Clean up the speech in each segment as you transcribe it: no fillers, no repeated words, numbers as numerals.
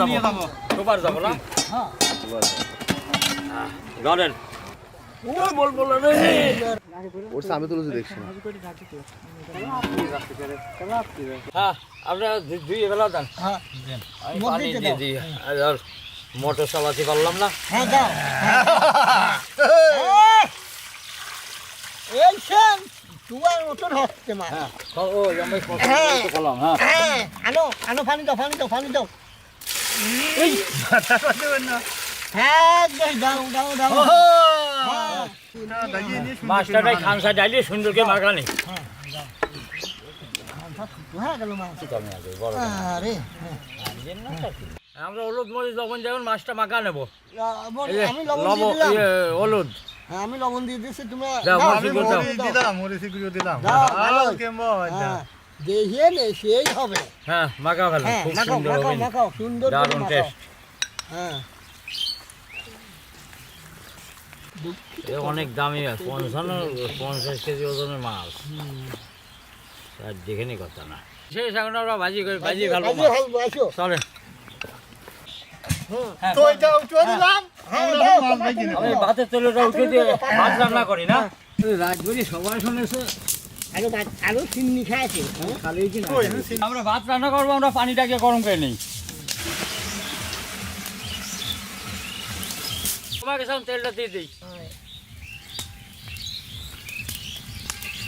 যাবো সুপার যাবো না হ্যাঁ ধরেন বলবো না রে ওর সামনে তুলে দেখছি হ্যাঁ আপনারা ধুয়ে গেল দেন হ্যাঁ আমি পানি দিয়ে দিই আর মোটর চালাতে পারলাম না হ্যাঁ দাও এই সেন তুয়ার মতন হচ্ছে মা হ্যাঁ ও আমি কত করলাম হ্যাঁ হ্যাঁ আনো পানি দাও এই হ্যাঁ দাও মাছটাই খানসা ডাইলে সুন্দরকে মাখানি হ্যাঁ গেল মা আরে আমরা হলুদ মরিচ যখন যেমন মাছটা মাখা নেবো আমি লবণ দিয়ে দিলাম হলুদ হ্যাঁ আমি লবণ দিয়ে দিয়েছি তুমি দিলাম দেখিয়ে নে সেই হবে হ্যাঁ মাখা ভালো হ্যাঁ খুব মাখাও সুন্দর হবে মাখাও সুন্দর করে দারুণ মাখাও। টেস্ট হ্যাঁ অনেক দামি 50 কেজি ওজনের মাছ আর দেখেনি কথা না সেই সঙ্গে আমরা ভাজি ভালো আসো চলে তো এটা উঠিয়ে দিলাম আমি ভাতের তেলটা উঠে দিয়ে ভাত রান্না করি না রাজবাড়ি সবাই শুনেছে আরো চিনি খাইছে খালি কি না আমরা ভাত রান্না করবো আমরা পানিটাকে গরম করে নিই তোমাকে সব তেলটা দিয়ে দিই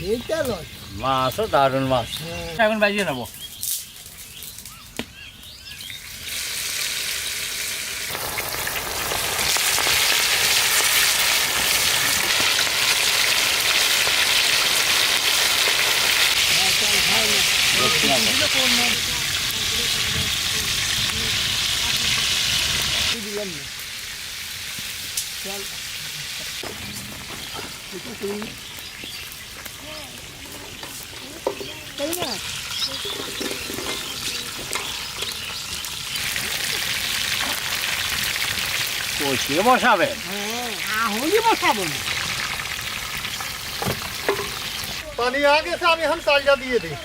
এইটা লয় মাছও দারুণ মাছ এখন বাজিয়ে নেবো দিলাম না চল এটা তুই তাই না কষিয়ে বসাবে হ্যাঁ আহলি বসাবো না পানি আগে से আমি এখন চালটা দিয়ে দিই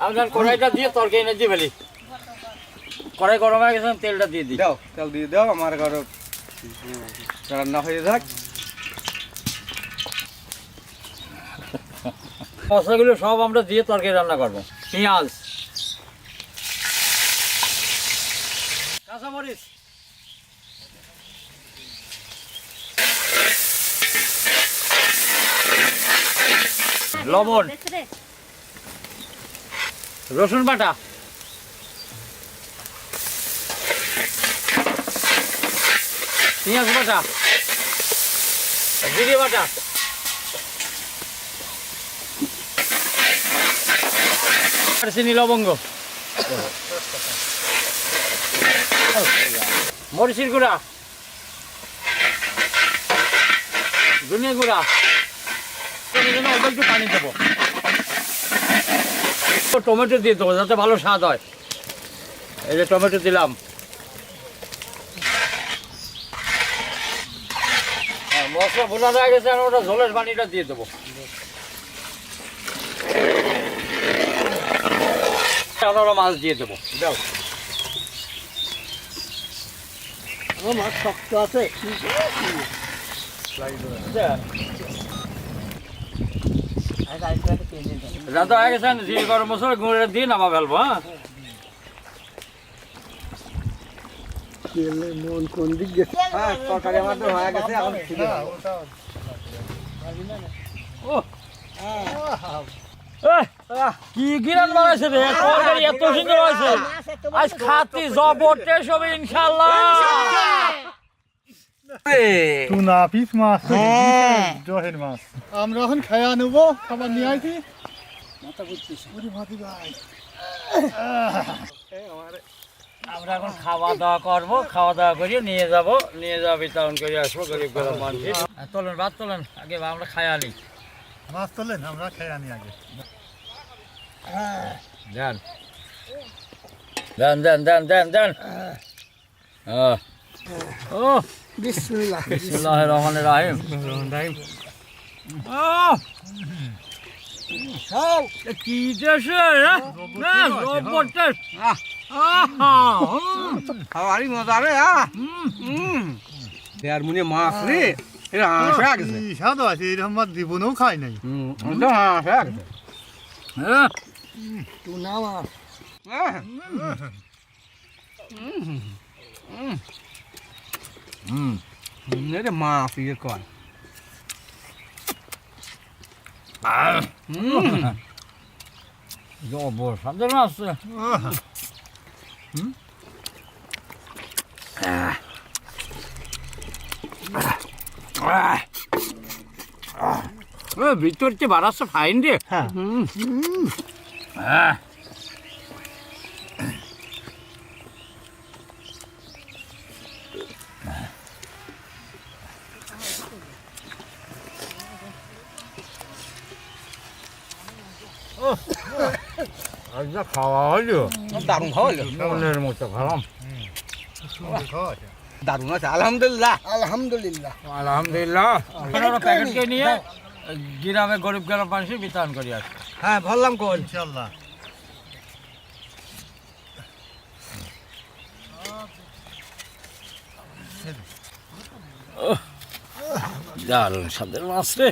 আপনার কড়াইটা দিয়ে তরকারি না দিয়ে ফেলি কড়াই গরম হয়ে গেছে তেলটা দিয়ে দিই দাও তেল দিয়ে দাও আমার ঘরে রান্না হয়ে যাক মশলাগুলো সব আমরা দিয়ে তরকারি রান্না করবো পেঁয়াজ কাঁচামরিচ লবণ রসুন বাটা পেঁয়াজ বাটা জিরে বাটা চিনি লবঙ্গ মরিচের গুঁড়া ধনিয়া গুঁড়া অল্প একটু পানি দেবো টমেটো দিয়ে দেবো যাতে ভালো স্বাদ হয় এই যে টমেটো দিলাম হ্যাঁ মশলা ভোনা হয়ে গেছে আর ওটা ঝোলের পানিটা দিয়ে দেবো আমরা মাছ দিয়ে দেবো দাও আমার শক্ত আছে রাধা হয়ে গেছে জিরে গরম মশলা গুঁড়ে দিয়ে নামা ফেলবো হ্যাঁ মন কোন দিক গেছে হ্যাঁ তরকারি আমাদের হয়ে গেছে এখন ছিড়ে দাও ও কি গিরান বানাইছে রে তরকারি এত সুন্দর হয়েছে আজ খাতি জবরদস্ত হবে ইনশাআল্লাহ টুনা পিস মাছ হ্যাঁ। জহের মাছ আমরা এখন খায়া নেবো খাবার নিয়ে আইছি আমরা এখন খাওয়া দাওয়া করবো, খাওয়া দাওয়া করিয়ে নিয়ে যাওয়া বিতরণ করে আসবো গরিব গরিব মানুষ। তোলেন ভাত তোলেন, আগে আমরা খাই আনি। মাছ তোলেন, আমরা খেয়ে আনি আগে। দেন দেন দেন দেন দেন দেন। ও বিসমিল্লাহ। বিসমিল্লাহির রহমানির রহিম। কি দেশে খাওয়ারই মজা রে আর মনে মাছ রে এটা হাঁস হয়ে গেছে কি স্বাদ আছে, এরকম মাছ জীবনেও খাই নাই। এটা হাঁস হয়ে গেছে টুনা মাছ। এটা মাছ ইয়ে কর জবর সামনে মাছ। ভিতর চেয়ে বাড়াচ্ছে ফাইন রে। আজ যা খাওয়া হলো, দারুণ খাওয়া হলো মনের মতো খেলাম। সুন্দর খাওয়া আছে। দারুণ আছে আলহামদুলিল্লাহ। আলহামদুলিল্লাহ। আলহামদুলিল্লাহ। প্যাকেটকে নিয়ে গ্রামে গরিব গরিব মানুষের বিতরণ করি আসছে। হ্যাঁ বললাম কোন ইনশাল্লাহ। দারুণ স্বাদের মাছ রে।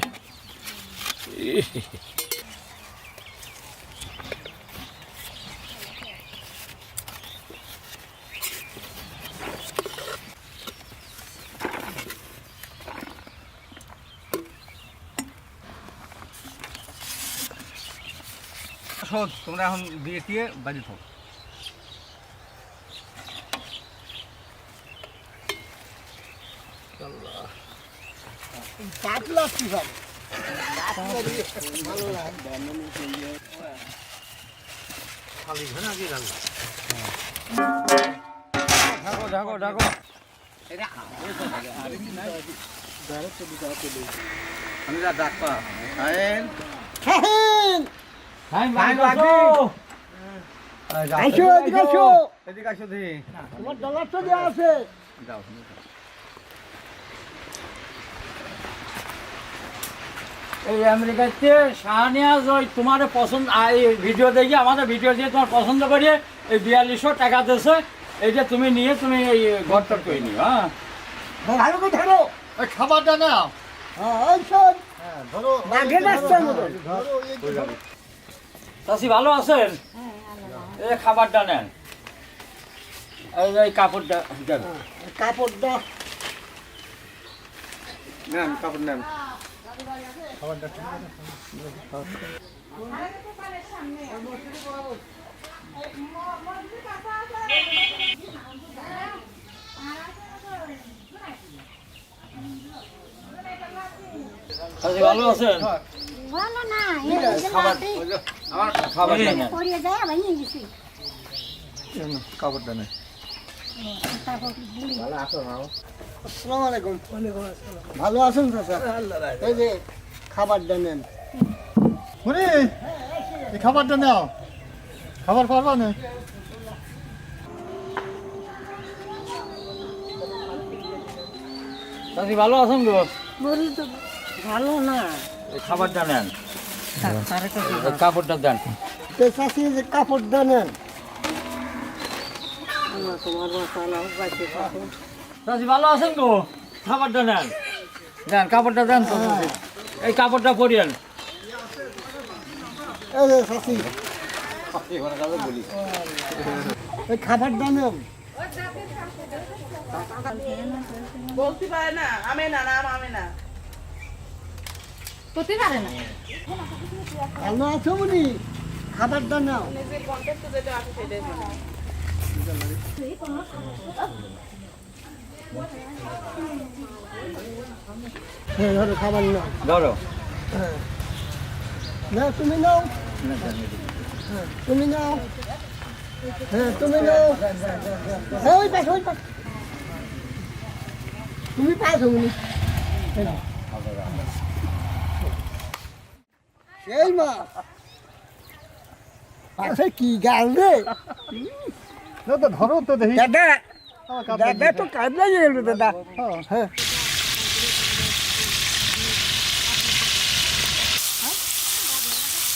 শোধ তোমরা এখন দিয়ে দিয়ে বাড়ি থাকো। পাতলা কি হবে? ঢাকো ঢাকো ঢাকো। আমি যা ডাকবা খায়েন খাহেন। ভাই আসো, এদিকে আসো। এদিকে আসো দেখি তোমার ডলার তো দেওয়া আছে। যাও এই আমেরিকাতে শাহনিয়াজ ওই তোমার পছন্দ এই ভিডিও দেখি, আমাদের ভিডিও দিয়ে তোমার পছন্দ করিয়ে এই 4200 টাকা দিয়েছে। এই যে তুমি নিয়ে তুমি এই ঘরটা করে নিও। হ্যাঁ ভালো করে ধরো। এই খাবারটা নাও। হ্যাঁ, এই শোন। হ্যাঁ, ধরো। বাঘে যাচ্ছে মতন। ধরো, এই যে ধরো। চাষি ভালো আছেন? এই যে খাবারটা নেন, এই কাপড়টা দেন। কাপড়টা নেন কাপড় নেন খাবারটা ঠিক আছে? চাষি ভালো আছেন? ভালো না খাবার আমার খাবারটা নেন। পড়িয়ে যায় ভেঙে গেছি কাপড়টা নেন তারপর বুড়ি আসসালামু আলাইকুম। ভালো আছেন চাচা? এই যে খাবারটা নেন। মুনি, এই খাবারটা নাও। খাবার পারবা না? চাষি ভালো আছেন গো? বুড়ি তো ভালো না এই খাবারটা নেন, এই কাপড়টা দেন। তো চাচি যে কাপড়টা নেন। তোমার মশালা বাঁচে কাপড়। চাষি ভালো আছেন গো? খাবারটা নেন, দেন কাপড়টা দেন তো। এই কাপড়টা পরিয়েন। এই যে চাচি এই খাবারটা নেন। বলতে পারে না আমি না নাম আমি না করতে পারে না ভালো আছো বুনি? খাবারটা নাও। যে কন্ট্যাক্ট যেটা আছে সেটাই বলে। হ্যাঁ, ধরো খাবার নাও। ধরো। না তুমি নাও। হ্যাঁ, তুমি নাও। হ্যাঁ তুমি নাও হ্যাঁ ওই পাশে তুমি পাশে উনি সেই মা আচ্ছা কি গাল রে না তো ধরো তো দেখি দাদা আমার কাপড় দাদা তো কাজ লাগিয়ে গেল দাদা হ্যাঁ হ্যাঁ